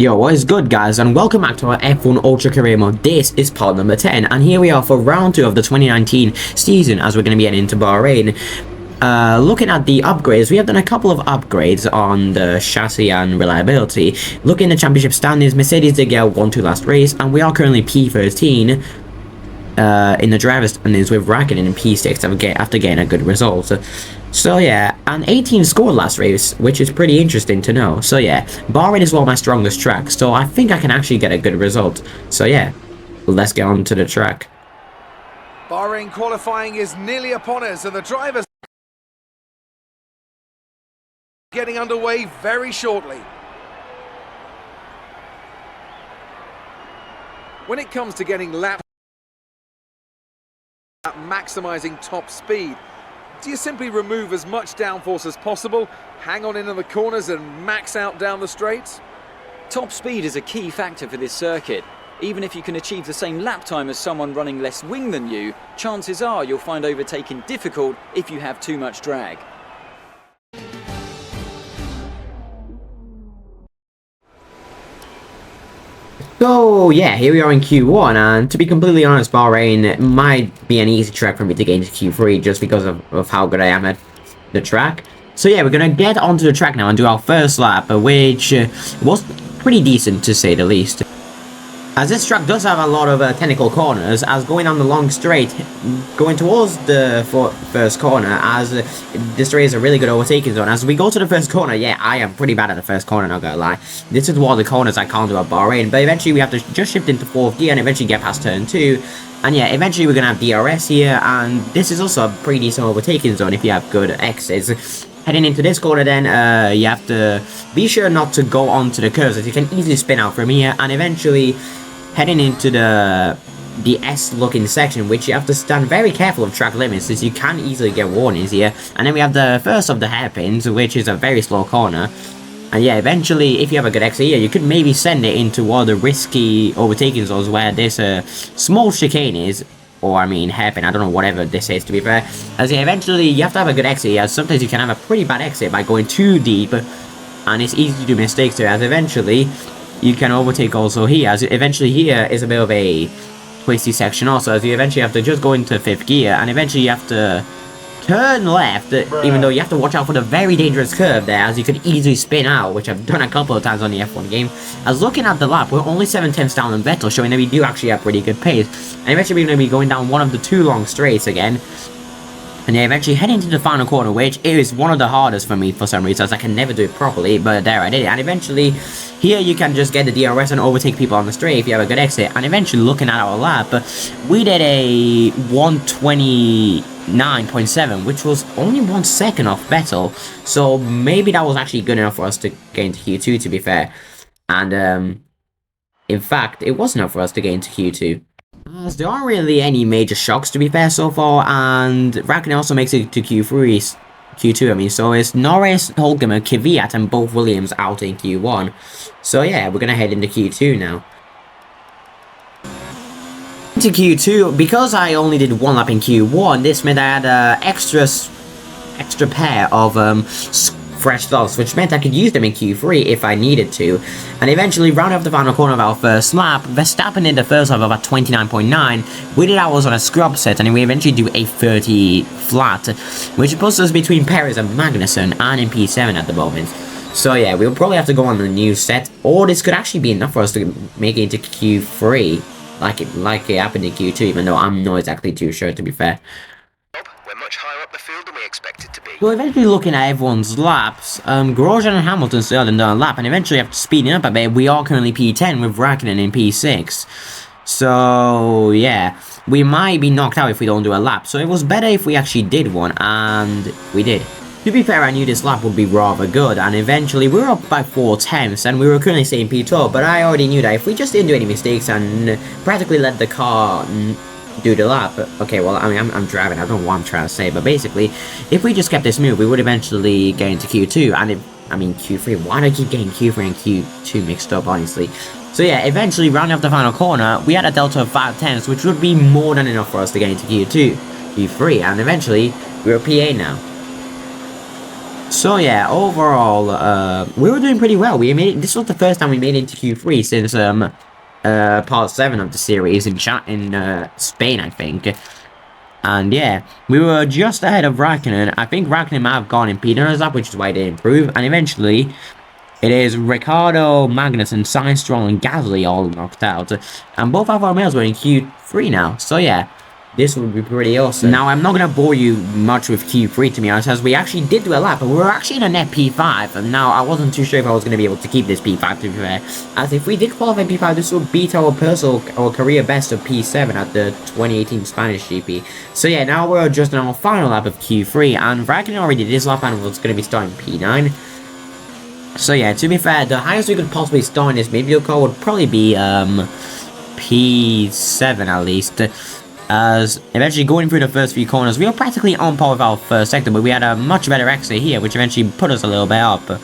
Yo, what is good, guys, and welcome back to our F1 Ultra Career Mode. This is part number 10, and here we are for round 2 of the 2019 season, as we're going to be heading into Bahrain. Looking at the upgrades, we have done a couple of upgrades on the chassis and reliability. Looking at the championship standings, Mercedes did get 1-2 last race, and we are currently P13 in the driver's standings, with Raikkonen in P6 after getting a good result. So yeah, and 18 scored last race, which is pretty interesting to know. So yeah, Bahrain is one of my strongest tracks, so I think I can actually get a good result. So yeah, let's get on to the track. Bahrain qualifying is nearly upon us, and the drivers getting underway very shortly. When it comes to getting laps at maximising top speed, do you simply remove as much downforce as possible, hang on in the corners and max out down the straights? Top speed is a key factor for this circuit. Even if you can achieve the same lap time as someone running less wing than you, chances are you'll find overtaking difficult if you have too much drag. So yeah, here we are in Q1, and to be completely honest, Bahrain might be an easy track for me to get into Q3 just because of how good I am at the track. So yeah, we're gonna get onto the track now and do our first lap, which was pretty decent to say the least. As this track does have a lot of technical corners, as going down the long straight, going towards the first corner, as this straight is a really good overtaking zone. As we go to the first corner, yeah, I am pretty bad at the first corner, not gonna lie. This is one of the corners I can't do at Bahrain, but eventually we have to just shift into 4th gear and eventually get past turn 2. And yeah, eventually we're gonna have DRS here, and this is also a pretty decent overtaking zone if you have good exits. Heading into this corner then, you have to be sure not to go onto the curves, as you can easily spin out from here, and eventually heading into the S-looking section, which you have to stand very careful of track limits, as you can easily get warnings here. And then we have the first of the hairpins, which is a very slow corner. And yeah, eventually, if you have a good exit here, you could maybe send it into one of the risky overtaking zones where this small chicane is. Or, I mean, hairpin, I don't know, whatever this is, to be fair. As yeah, eventually, you have to have a good exit here, as sometimes you can have a pretty bad exit by going too deep. And it's easy to do mistakes here, as eventually you can overtake also here, as eventually here is a bit of a twisty section also, as you eventually have to just go into 5th gear, and eventually you have to turn left, even though you have to watch out for the very dangerous curve there, as you could easily spin out, which I've done a couple of times on the F1 game. As looking at the lap, we're only 7/10 down on Vettel, showing that we do actually have pretty good pace, and eventually we're going to be going down one of the 2 long straights again. And yeah, eventually heading to the final corner, which is one of the hardest for me for some reason, as I can never do it properly, but there I did it. And eventually, here you can just get the DRS and overtake people on the straight if you have a good exit. And eventually, looking at our lap, we did a 1:29.7, which was only 1 second off Vettel. So maybe that was actually good enough for us to get into Q2, to be fair. And in fact, it was enough for us to get into Q2. As there aren't really any major shocks, to be fair, so far, and Raikkonen also makes it to Q2, I mean, so it's Norris, Hulkenberg, Kvyat, and both Williams out in Q1. So yeah, we're gonna head into Q2 now. Into Q2, because I only did 1 lap in Q1, this meant I had an extra pair of fresh softs, which meant I could use them in Q3 if I needed to. And eventually, round off the final corner of our first lap, Verstappen did the first lap of about 29.9. We did ours on a scrub set, and we eventually do a 30 flat, which puts us between Perez and Magnussen, and in P7 at the moment. So yeah, we'll probably have to go on the new set, or this could actually be enough for us to make it into Q3, like it happened in Q2, even though I'm not exactly too sure, to be fair. We're much higher up the field than we expected to be. Well, eventually looking at everyone's laps, Grosjean and Hamilton still hadn't done a lap, and eventually after speeding up a bit, we are currently P10 with Raikkonen in P6. So, yeah, we might be knocked out if we don't do a lap, so it was better if we actually did one, and we did. To be fair, I knew this lap would be rather good, and eventually we were up by 4/10, and we were currently staying P12, but I already knew that if we just didn't do any mistakes and practically let the car do the lap. Okay, well, I mean, I'm driving, I don't know what I'm trying to say, but basically, if we just kept this move, we would eventually get into Q2, and I mean, Q3, why do I keep getting Q3 and Q2 mixed up, honestly? So yeah, eventually, rounding off the final corner, we had a delta of 5/10, which would be more than enough for us to get into Q3, and eventually, we're P8 now. So yeah, overall, we were doing pretty well. We made this was the first time we made it into Q3 since part 7 of the series in Spain, I think. And yeah, we were just ahead of Raikkonen. I think Raikkonen might have gone in P9's lap, which is why they improved. And eventually, it is Ricciardo, Magnussen, Sainz, Stroll, and Gasly all knocked out. And both Alfa Romeos were in Q3 now. So yeah, this would be pretty awesome. Now, I'm not going to bore you much with Q3, to be honest, as we actually did do a lap, but we were actually in a net P5, and now I wasn't too sure if I was going to be able to keep this P5, to be fair, as if we did qualify P5, this would beat our personal or career best of P7 at the 2018 Spanish GP. So yeah, now we're just on our final lap of Q3, and Raikkonen already did his lap and was going to be starting P9. So yeah, to be fair, the highest we could possibly start in this midfield car would probably be P7 at least. As eventually going through the first few corners, we were practically on par with our first sector, but we had a much better exit here, which eventually put us a little bit up. And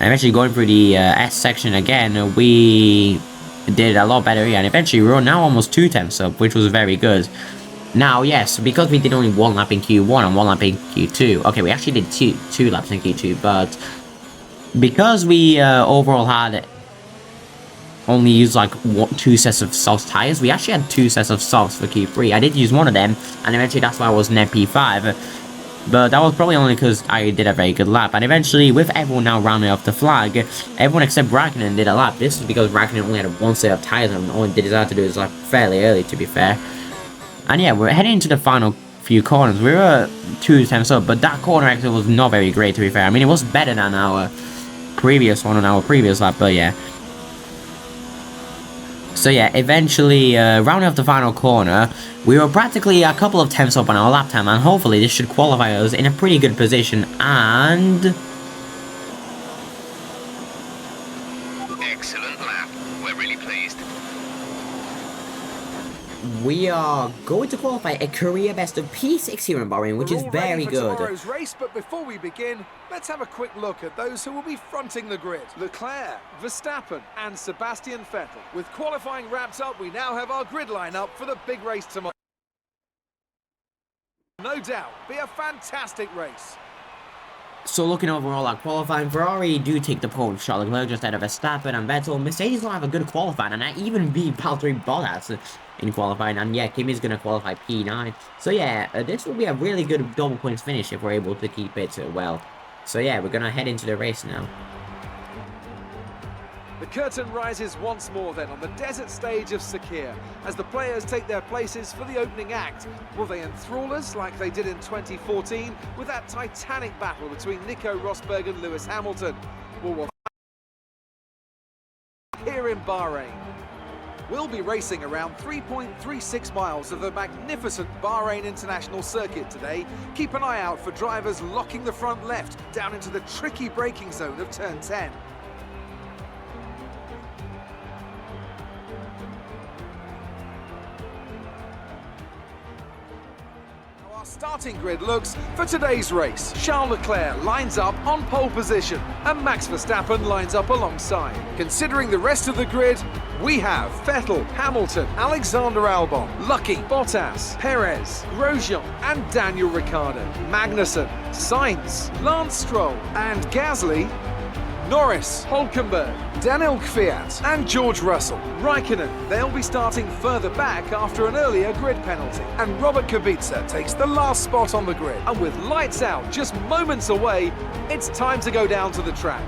eventually going through the S section again, we did a lot better here, and eventually we were now almost 2 tenths up, which was very good. Now, yes, because we did only 1 lap in Q1 and 1 lap in Q2, okay, we actually did two laps in Q2, but because we overall had only used like 2 sets of soft tires, we actually had 2 sets of softs for Q3. I did use one of them, and eventually that's why I was net P5, but that was probably only because I did a very good lap. And eventually, with everyone now rounding off the flag, everyone except Raikkonen did a lap. This was because Raikkonen only had 1 set of tires, and all he decided to do is like fairly early, to be fair. And yeah, we're heading into the final few corners. We were 2 tenths up, but that corner exit was not very great, to be fair. I mean, it was better than our previous one on our previous lap, but yeah. So yeah, eventually, rounding off the final corner, we were practically a couple of tenths up on our lap time, and hopefully this should qualify us in a pretty good position, and... Excellent lap. We're really pleased. we are going to qualify a career best of P6 here in Bahrain, which is very good. Tomorrow's race, but before we begin, let's have a quick look at those who will be fronting the grid. Leclerc, Verstappen and Sebastian Vettel. With qualifying wrapped up, we now have our grid lineup for the big race tomorrow. No doubt, be a fantastic race. So looking overall at qualifying, Ferrari do take the pole with Charles Leclerc just ahead of Verstappen and Vettel. Mercedes will have a good qualifying, and I even beat Valtteri Bottas in qualifying, and yeah, Kimi's going to qualify P9. So yeah, this will be a really good double points finish if we're able to keep it well. So yeah, we're going to head into the race now. The curtain rises once more then on the desert stage of Sakir as the players take their places for the opening act. Will they enthrall us like they did in 2014 with that titanic battle between Nico Rosberg and Lewis Hamilton? Well, we'll here in Bahrain. We'll be racing around 3.36 miles of the magnificent Bahrain International Circuit today. Keep an eye out for drivers locking the front left down into the tricky braking zone of turn 10. Starting grid looks for today's race. Charles Leclerc lines up on pole position and Max Verstappen lines up alongside. Considering the rest of the grid, we have Vettel, Hamilton, Alexander Albon, Lucky, Bottas, Perez, Grosjean and Daniel Ricciardo, Magnussen, Sainz, Lance Stroll and Gasly, Norris, Hülkenberg, Daniel Kvyat and George Russell. Raikkonen, they'll be starting further back after an earlier grid penalty. And Robert Kubica takes the last spot on the grid. And with lights out just moments away, it's time to go down to the track.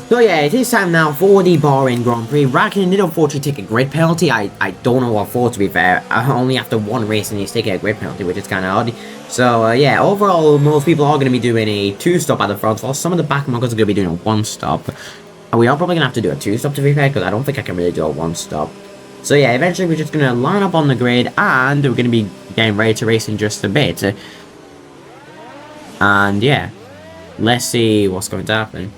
So yeah, it is time now for the Bahrain Grand Prix. Raikkonen did unfortunately take a grid penalty. I don't know what for, to be fair. Only after one race and he's taking a grid penalty, which is kind of odd. So yeah, overall, most people are going to be doing a 2-stop at the front, while some of the back markers are going to be doing a 1-stop. And we are probably going to have to do a 2-stop, to be fair, because I don't think I can really do a 1-stop. So yeah, eventually we're just going to line up on the grid, and we're going to be getting ready to race in just a bit. And yeah, let's see what's going to happen.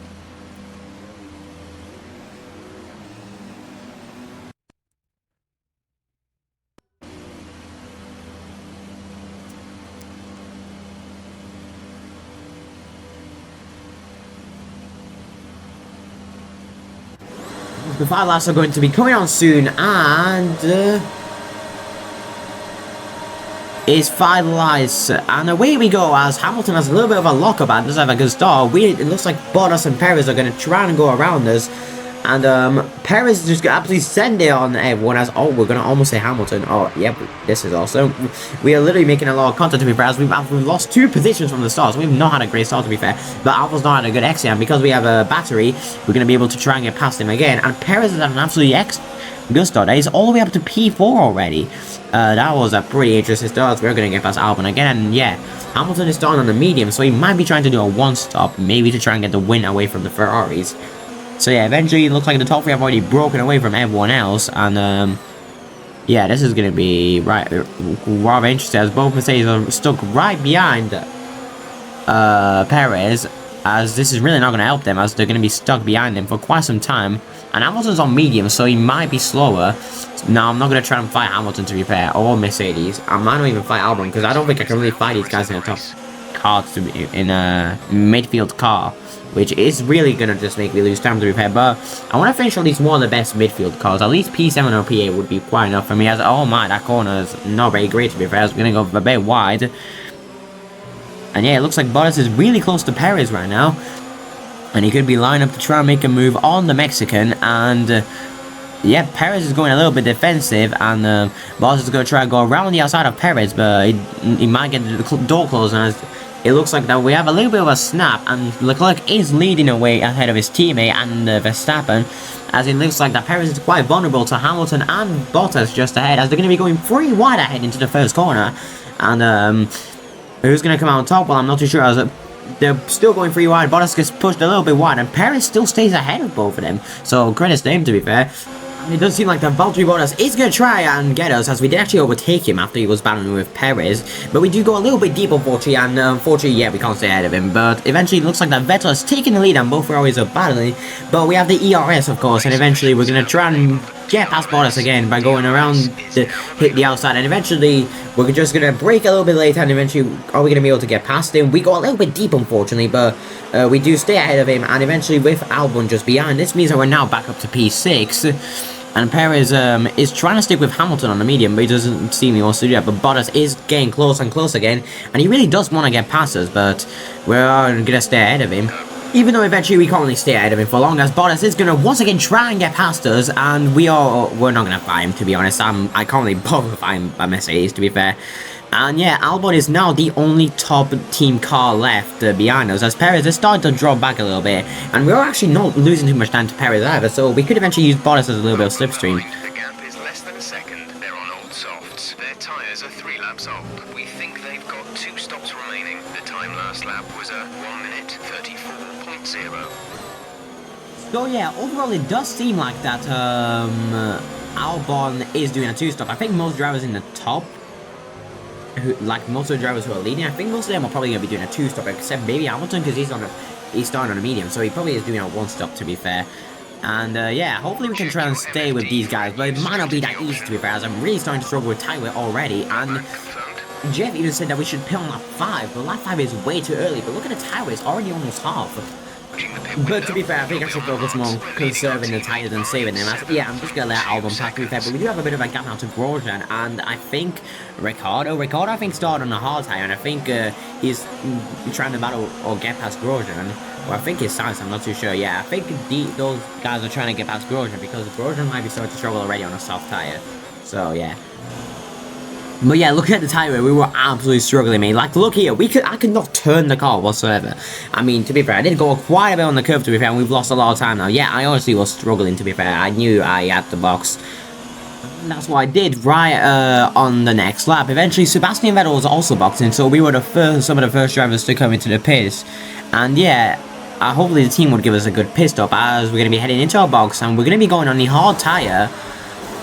The fire laps are going to be coming on soon, and is finalized, and away we go as Hamilton has a little bit of a lockup and does have a good start. It looks like Bottas and Perez are going to try and go around us, and Perez is just going to absolutely send it on everyone as, oh, we're going to almost say Hamilton. Oh, yep, this is awesome. We are literally making a lot of content, to be fair, as we've lost 2 positions from the start, so we've not had a great start, to be fair, but Alva's not had a good exit, and because we have a battery, we're going to be able to try and get past him again, and Perez has had an absolutely good start. He's all the way up to P4 already. That was a pretty interesting start. We're going to get past Albon again, and yeah, Hamilton is starting on the medium, so he might be trying to do a one-stop, maybe to try and get the win away from the Ferraris. So yeah, eventually it looks like the top 3 have already broken away from everyone else, and yeah, this is going to be rather interesting, as both Mercedes are stuck right behind Perez, as this is really not going to help them, as they're going to be stuck behind him for quite some time. And Hamilton's on medium, so he might be slower. Now, I'm not going to try and fight Hamilton, to be fair, or Mercedes. I might not even fight Albon, because I don't think I can really fight these guys in a top car, in a midfield car, which is really going to just make me lose time, to be fair. But I want to finish at least one of the best midfield cars. At least P7 or P8 would be quite enough for me, as, oh my, that corner is not very great, to be fair. It's going to go a bit wide. And yeah, it looks like Bottas is really close to Perez right now. And he could be lined up to try and make a move on the Mexican. And yeah, Perez is going a little bit defensive. And Bottas is going to try and go around the outside of Perez. But he might get the door closed. And it looks like that we have a little bit of a snap. And Leclerc is leading away ahead of his teammate and Verstappen. As it looks like that Perez is quite vulnerable to Hamilton and Bottas just ahead. As they're going to be going 3 wide ahead into the first corner. And who's going to come out on top? Well, I'm not too sure. As they're still going 3 wide. Bottas gets pushed a little bit wide, and Perez still stays ahead of both of them. So credits to him, to be fair. And it does seem like that Valtteri Bottas is going to try and get us, as we did actually overtake him after he was battling with Perez. But we do go a little bit deep, unfortunately, and unfortunately, yeah, we can't stay ahead of him. But eventually, it looks like that Vettel is taking the lead, and both Ferraris are battling. But we have the ERS, of course, and eventually we're going to try and get past Bottas again by going around hit the outside, and eventually we're just going to break a little bit later, and eventually are we going to be able to get past him? We go a little bit deep, unfortunately, but we do stay ahead of him, and eventually with Albon just behind, this means that we're now back up to P6. And Perez is trying to stick with Hamilton on the medium, but he doesn't seem he wants to do that. But Bottas is getting close and close again, and he really does want to get past us, but we're going to stay ahead of him. Even though eventually we can't really stay ahead of him for long, as Bottas is going to once again try and get past us, and we're not going to fight him, to be honest. I can't really bother fighting by Mercedes, to be fair. And yeah, Albon is now the only top team car left behind us, as Perez is starting to drop back a little bit. And we're actually not losing too much time to Perez either, so we could eventually use Bottas as a little bit of slipstream. The gap is less than a second. They're on old softs. Their tyres are 3 laps old. We think they've got 2 stops remaining. The time last lap was a 1 minute 34.0. So yeah, overall it does seem like that Albon is doing a 2-stop. I think most drivers in the top, like most of the drivers who are leading, I think most of them are probably going to be doing a 2-stop, except maybe Hamilton, because he's starting on a medium, so he probably is doing a 1-stop, to be fair. And yeah, hopefully we can try and stay with these guys, but it might not be that easy, to be fair, as I'm really starting to struggle with tyre weight already. And Jeff even said that we should pit on lap 5, but lap 5 is way too early. But look at the tyre weight, it's already almost half. But to be fair, I think I should focus more on conserving the tyres than saving them. Yeah, I'm just going to let Albon pass, to be fair, but we do have a bit of a gap now to Grosjean, and I think Ricardo I think started on a hard tyre, and I think he's trying to battle or get past Grosjean, or I think it's Sainz, I'm not too sure. Yeah, I think those guys are trying to get past Grosjean, because Grosjean might be starting to struggle already on a soft tyre, so yeah. But yeah, looking at the tyre weight, we were absolutely struggling, mate. Like, look here, I could not turn the car whatsoever. I mean, to be fair, I did go quite a bit on the curve, to be fair, and we've lost a lot of time now. Yeah, I honestly was struggling, to be fair. I knew I had the box. And that's what I did right on the next lap. Eventually, Sebastian Vettel was also boxing, so we were some of the first drivers to come into the pits. And yeah, hopefully the team would give us a good pit stop, as we're going to be heading into our box, and we're going to be going on the hard tyre.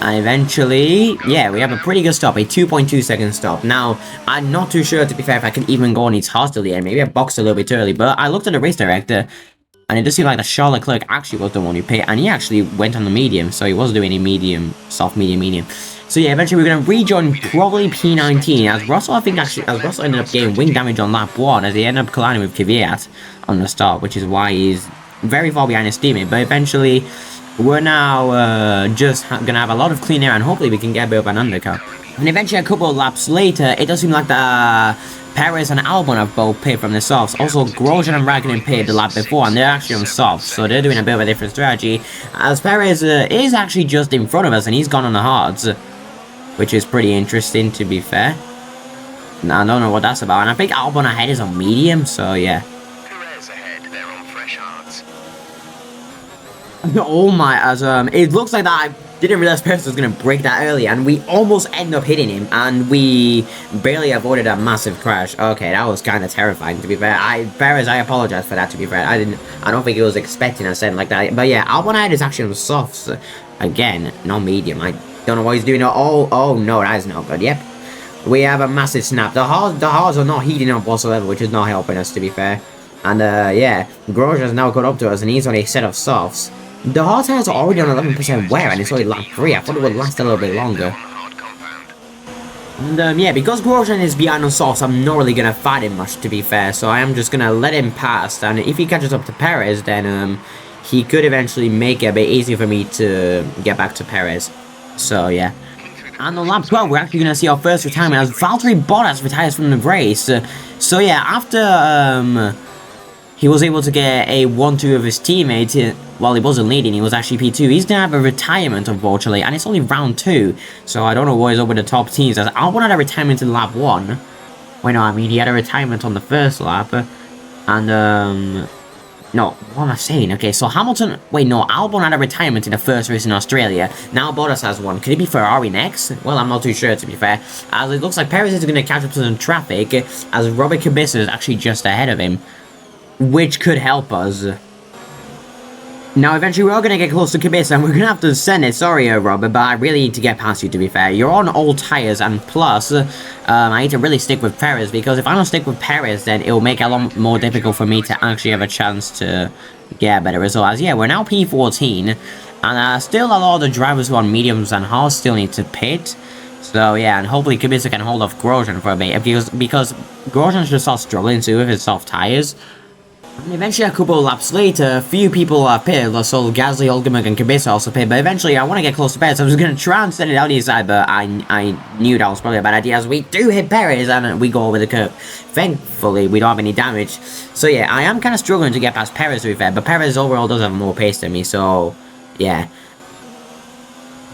And eventually, yeah, we have a pretty good stop, a 2.2 second stop. Now, I'm not too sure, to be fair, if I can even go on these hards till the end. Maybe I boxed a little bit early, but I looked at the race director, and it does seem like that Charles Leclerc actually was the one who paid, and he actually went on the medium, so he was doing a medium, soft, medium. So yeah, eventually we're going to rejoin probably P19, as Russell, as Russell ended up getting wing damage on lap 1, as he ended up colliding with Kvyat on the start, which is why he's very far behind his teammate. But eventually, we're now just gonna have a lot of clean air, and hopefully we can get a bit of an undercut. And eventually, a couple of laps later, it does seem like the Perez and Albon have both pitted from the softs. Also, Grosjean and Raikkonen pitted the lap before, and they're actually on softs, so they're doing a bit of a different strategy. As Perez is actually just in front of us, and he's gone on the hards, which is pretty interesting, to be fair. I don't know what that's about, and I think Albon ahead is on medium, so yeah. Perez ahead, they're on fresh hards. Oh my, as it looks like that. I didn't realize Perez was gonna break that early, and we almost end up hitting him, and we barely avoided a massive crash. Okay, that was kind of terrifying, to be fair. Perez, I apologize for that, to be fair. I don't think he was expecting a set like that. But yeah, Albon ahead is actually on softs again, not medium. I don't know what he's doing. Oh no, that is not good. Yep, we have a massive snap. The hards are not heating up whatsoever, which is not helping us, to be fair. And yeah, Grosjean has now caught up to us, and he's on a set of softs. The hard tires are already on 11% wear, and it's only lap 3. I thought it would last a little bit longer. And yeah, because Grosjean is behind on softs, I'm not really gonna fight him much, to be fair. So I am just gonna let him pass, and if he catches up to Perez, then he could eventually make it a bit easier for me to get back to Perez. So yeah. And on lap 12, we're actually gonna see our first retirement as Valtteri Bottas retires from the race. So yeah, after he was able to get a 1-2 of his teammate while he wasn't leading. He was actually P2. He's gonna have a retirement, unfortunately, and it's only round 2, so I don't know what is up with the top teams. As Albon had a retirement in lap 1. Wait, no, I mean, he had a retirement on the first lap, and no, what am I saying? Okay, so Hamilton, wait, no, Albon had a retirement in the first race in Australia. Now Bottas has one. Could it be Ferrari next? Well, I'm not too sure, to be fair, as it looks like Perez is gonna catch up to some traffic, as Robert Kubica is actually just ahead of him, which could help us. Now, eventually, we're all going to get close to Kubica, and we're going to have to send it. Sorry, Robert, but I really need to get past you, to be fair. You're on old tires, and plus, I need to really stick with Perez, because if I don't stick with Perez, then it will make it a lot more difficult for me to actually have a chance to get a better result. As, yeah, we're now P14, and still a lot of the drivers who are on mediums and hards still need to pit. So, yeah, and hopefully Kubica can hold off Grosjean for a bit, because Grosjean should start struggling too with his soft tires. And eventually, a couple of laps later, a few people pitted, so Gasly, Hulkenberg, and Kubica also pitted, but eventually I want to get close to Perez, so I was going to try and send it out the side, but I knew that was probably a bad idea, as we do hit Perez, and we go over the curve. Thankfully, we don't have any damage. So yeah, I am kind of struggling to get past Perez, to be fair, but Perez overall does have more pace than me, so yeah.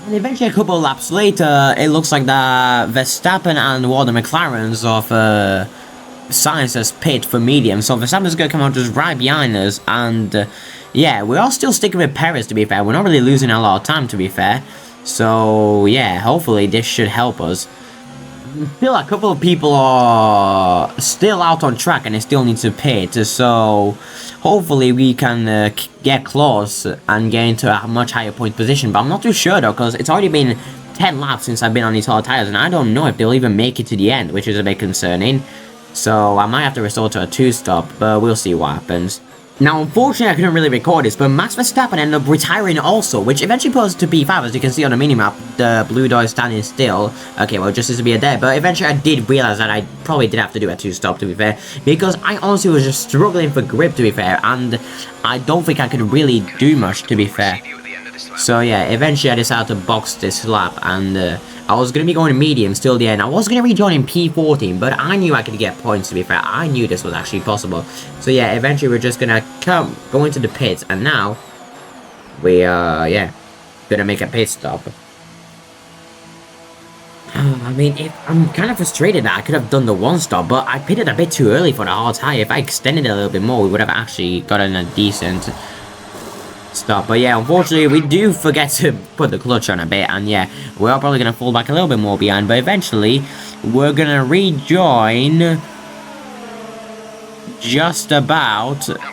And eventually, a couple of laps later, it looks like that Verstappen and one of the McLarens of Science has pit for medium, so Verstappen's going to come out just right behind us, and yeah, we're all still sticking with Perez, to be fair. We're not really losing a lot of time, to be fair, so yeah, hopefully this should help us. Still, a couple of people are still out on track and they still need to pit, so hopefully we can get close and get into a much higher point position, but I'm not too sure though, because it's already been 10 laps since I've been on these hard tires, and I don't know if they'll even make it to the end, which is a bit concerning. So I might have to resort to a 2-stop, but we'll see what happens. Now, unfortunately, I couldn't really record this, but Max Verstappen ended up retiring also, which eventually put us to P5, as you can see on the minimap. The blue dot is standing still. Okay, well, just as to be a dead, but eventually I did realize that I probably did have to do a 2-stop, to be fair, because I honestly was just struggling for grip, to be fair, and I don't think I could really do much, to be fair. So yeah, eventually I decided to box this lap, and I was going to be going mediums till the end. I was going to rejoin in P14, but I knew I could get points, to be fair. I knew this was actually possible. So yeah, eventually we're just going to go into the pits, and now we yeah, going to make a pit stop. I mean, I'm kind of frustrated that I could have done the 1-stop, but I pitted a bit too early for the hard tire. If I extended it a little bit more, we would have actually gotten a decent stop. But yeah, unfortunately we do forget to put the clutch on a bit, and yeah, we're probably gonna fall back a little bit more behind, but eventually we're gonna rejoin just about in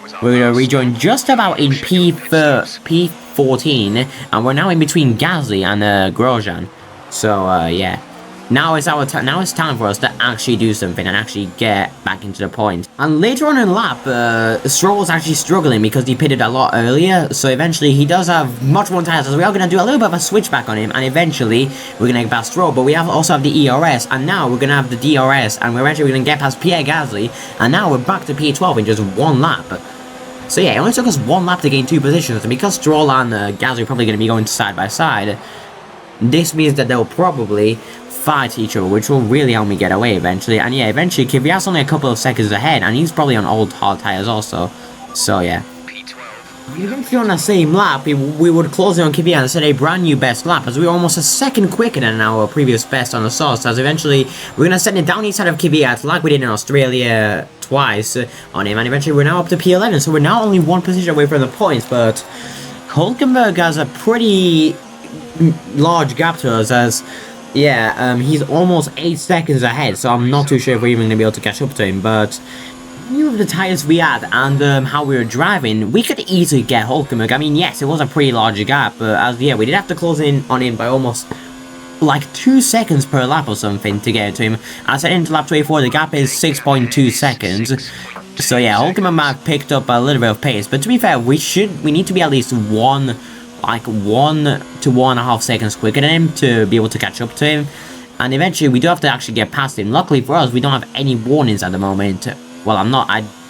P14, and we're now in between Gasly and Grosjean. So yeah, now it's time for us to actually do something and actually get back into the point. And later on in the lap, Stroll was actually struggling because he pitted a lot earlier, so eventually he does have much more tires, so we are going to do a little bit of a switchback on him, and eventually we're going to get past Stroll, but we also have the ERS, and now we're going to have the DRS, and we're going to get past Pierre Gasly, and now we're back to P12 in just one lap. So yeah, it only took us 1 lap to gain 2 positions, and because Stroll and Gasly are probably going to be going side by side, this means that they'll probably fight each other, which will really help me get away eventually. And yeah, eventually Kvyat's only a couple of seconds ahead, and he's probably on old hard tires also. So yeah. Eventually on the same lap, we would close in on Kvyat and set a brand new best lap, as we were almost a second quicker than our previous best on the source, as eventually we're going to set it down each side of Kvyat like we did in Australia twice on him, and eventually we're now up to P11, so we're now only 1 position away from the points, but Hulkenberg has a pretty large gap to us, as yeah, he's almost 8 seconds ahead, so I'm not too sure if we're even going to be able to catch up to him, but with the tires we had and how we were driving, we could easily get Hulkenberg. I mean, yes, it was a pretty large gap, but as yeah, we did have to close in on him by almost like 2 seconds per lap or something to get to him. As I said into lap 24, the gap is 6.2 seconds. So yeah, Hulkenberg might have picked up a little bit of pace, but to be fair, we need to be at least 1 to 1.5 seconds quicker than him to be able to catch up to him. And eventually, we do have to actually get past him. Luckily for us, we don't have any warnings at the moment. Well, I'm not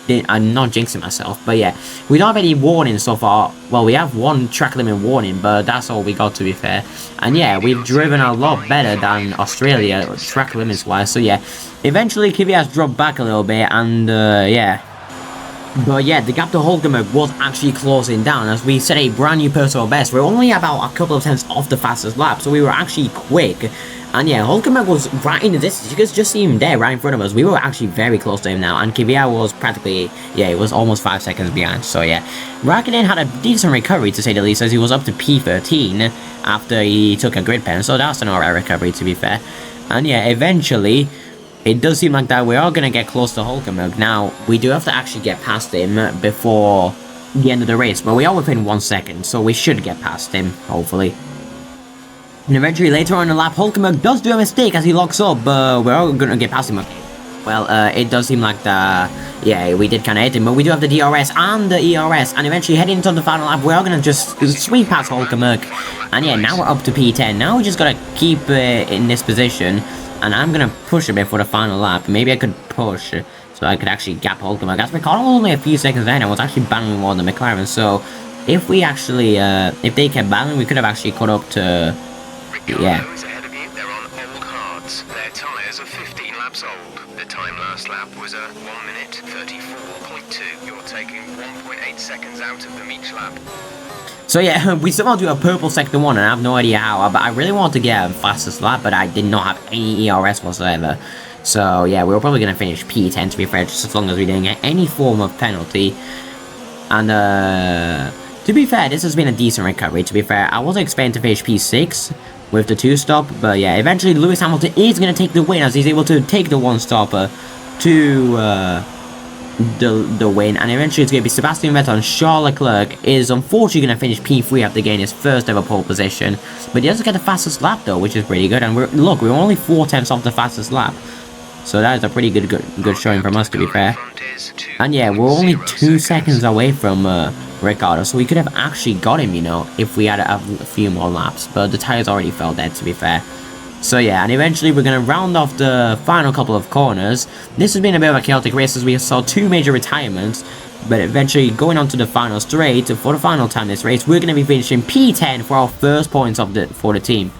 jinxing myself, but yeah, we don't have any warnings so far. Well, we have 1 track limit warning, but that's all we got, to be fair. And yeah, we've driven a lot better than Australia track limits wise. So yeah, eventually Kvyat's dropped back a little bit, and yeah. But yeah, the gap to Hulkenberg was actually closing down as we set a brand new personal best. We're only about a couple of tenths off the fastest lap, so we were actually quick. And yeah, Hulkenberg was right in the distance. You could just see him there right in front of us. We were actually very close to him now, and Kvyat was practically, yeah, it was almost 5 seconds behind. So yeah, Raikkonen had a decent recovery, to say the least, as he was up to P13 after he took a grid pen. So that's an alright recovery, to be fair. And yeah, eventually, it does seem like that we are going to get close to Hulkenberg. Now, we do have to actually get past him before the end of the race, but we are within 1 second, so we should get past him, hopefully. And eventually, later on in the lap, Hulkenberg does do a mistake as he locks up, but we're all going to get past him. Okay. Well, it does seem like yeah, we did kind of hit him, but we do have the DRS and the ERS, and eventually heading into the final lap, we're all going to just sweep past Hulkenberg. And yeah, now we're up to P10. Now we just got to keep in this position, and I'm going to push a bit for the final lap. Maybe I could push so I could actually gap Hulkenberg. As we're only a few seconds ahead, I was actually battling more than McLaren, so if we actually, if they kept battling, we could have actually caught up to, yeah. Ahead of you, they're on old hards. Their tyres are 15 laps old. The time last lap was a 1 minute 34.2. You're taking 1.8 seconds out of them each lap. So yeah, we somehow do a purple sector 1, and I have no idea how, but I really wanted to get a fastest lap, but I did not have any ERS whatsoever. So yeah, we were probably going to finish P10, to be fair, just as long as we didn't get any form of penalty. And to be fair, this has been a decent recovery, to be fair. I wasn't expecting to finish P6 with the 2-stop, but yeah, eventually Lewis Hamilton is going to take the win, as he's able to take the 1-stopper to the win, and eventually it's going to be Sebastian Vettel, and Charles Leclerc is unfortunately going to finish P3 after gaining his first ever pole position, but he doesn't get the fastest lap though, which is pretty good. And we're only 4 tenths off the fastest lap, so that is a pretty good showing from us, to be fair. And yeah, we're only 2 seconds away from Ricciardo, so we could have actually got him, you know, if we had a few more laps, but the tires already fell dead, to be fair. So yeah, and eventually we're going to round off the final couple of corners. This has been a bit of a chaotic race, as we saw 2 major retirements, but eventually going on to the final straight for the final time this race, we're going to be finishing P10 for our first points for the team.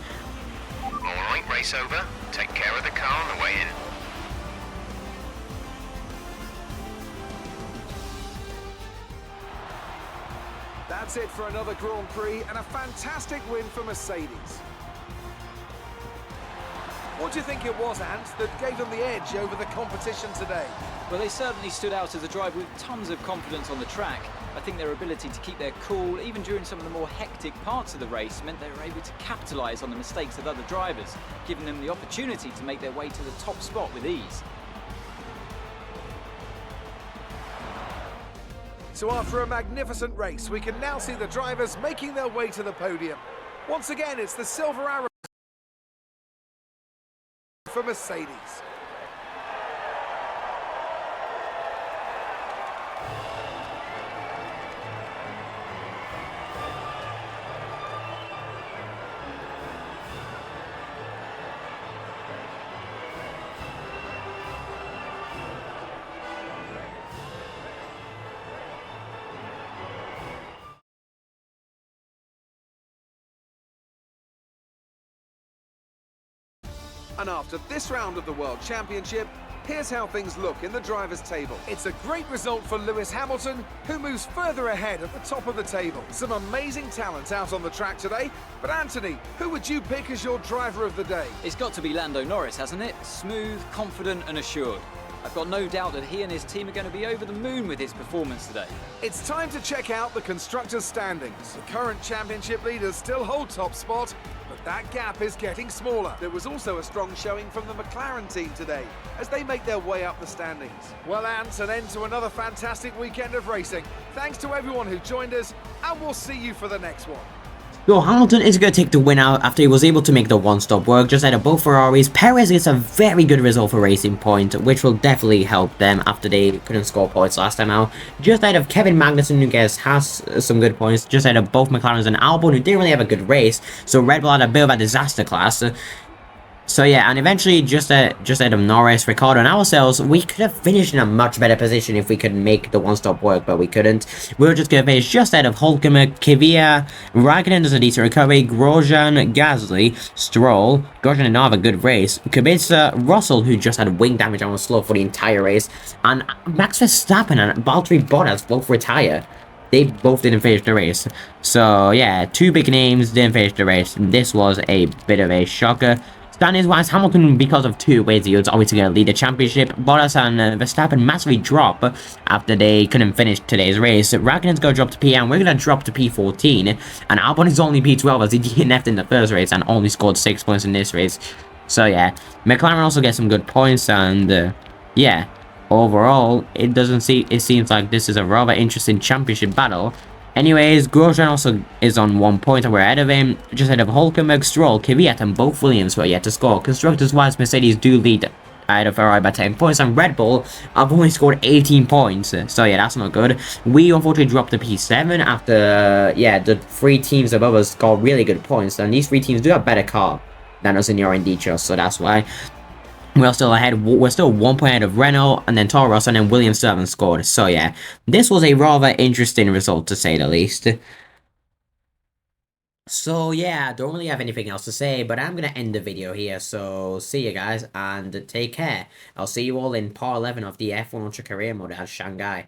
Alright, race over. Take care of the car on the way in. That's it for another Grand Prix and a fantastic win for Mercedes. What do you think it was, Ant, that gave them the edge over the competition today? Well, they certainly stood out as a driver with tons of confidence on the track. I think their ability to keep their cool, even during some of the more hectic parts of the race, meant they were able to capitalise on the mistakes of other drivers, giving them the opportunity to make their way to the top spot with ease. So after a magnificent race, we can now see the drivers making their way to the podium. Once again, it's the silver arrow for Mercedes. And after this round of the World Championship, here's how things look in the drivers' table. It's a great result for Lewis Hamilton, who moves further ahead at the top of the table. Some amazing talent out on the track today. But Anthony, who would you pick as your driver of the day? It's got to be Lando Norris, hasn't it? Smooth, confident and assured. I've got no doubt that he and his team are going to be over the moon with his performance today. It's time to check out the constructors' standings. The current championship leaders still hold top spot, but that gap is getting smaller. There was also a strong showing from the McLaren team today as they make their way up the standings. Well, Ant, an end to another fantastic weekend of racing. Thanks to everyone who joined us, and we'll see you for the next one. So Hamilton is going to take the win out after he was able to make the one-stop work just ahead of both Ferraris. Perez gets a very good result for Racing Point, which will definitely help them after they couldn't score points last time out. Just ahead of Kevin Magnussen, who has some good points, just ahead of both McLarens and Albon, who didn't really have a good race. So Red Bull had a bit of a disaster class. So yeah, and eventually just ahead of Norris, Ricciardo and ourselves, we could have finished in a much better position if we could make the one-stop work, but we couldn't. We were just going to finish just ahead of Hulkenberg, Kvyat, Raikkonen does a decent recovery, Grosjean, Gasly, Stroll. Grosjean did not have a good race. Kubica, Russell, who just had wing damage and was slow for the entire race, and Max Verstappen and Valtteri Bottas both retire. They both didn't finish the race. So yeah, two big names didn't finish the race. This was a bit of a shocker. Standings-wise, Hamilton, because of two wins, he was obviously going to lead the championship. Bottas and Verstappen massively drop after they couldn't finish today's race. Raikkonen's going to drop to P10, we're going to drop to P14. And Albon is only P12 as he DNF'd in the first race and only scored 6 points in this race. So yeah, McLaren also gets some good points and yeah, overall, it seems like this is a rather interesting championship battle. Anyways, Grosjean also is on 1 point and we're ahead of him, just ahead of Hulkenberg, Stroll, Kvyat and both Williams who are yet to score. Constructors-wise, Mercedes do lead ahead of Ferrari by 10 points and Red Bull have only scored 18 points. So yeah, that's not good. We unfortunately dropped to P7 after, yeah, the 3 teams above us scored really good points, and these 3 teams do have better car than us in the R&D trust, so that's why. We're still ahead, we're still 1 point ahead of Renault, and then Toro Rosso, and then Williams still haven't scored. So yeah, this was a rather interesting result to say the least. So yeah, I don't really have anything else to say, but I'm going to end the video here. So see you guys, and take care. I'll see you all in part 11 of the F1 Ultra Career Mode at Shanghai.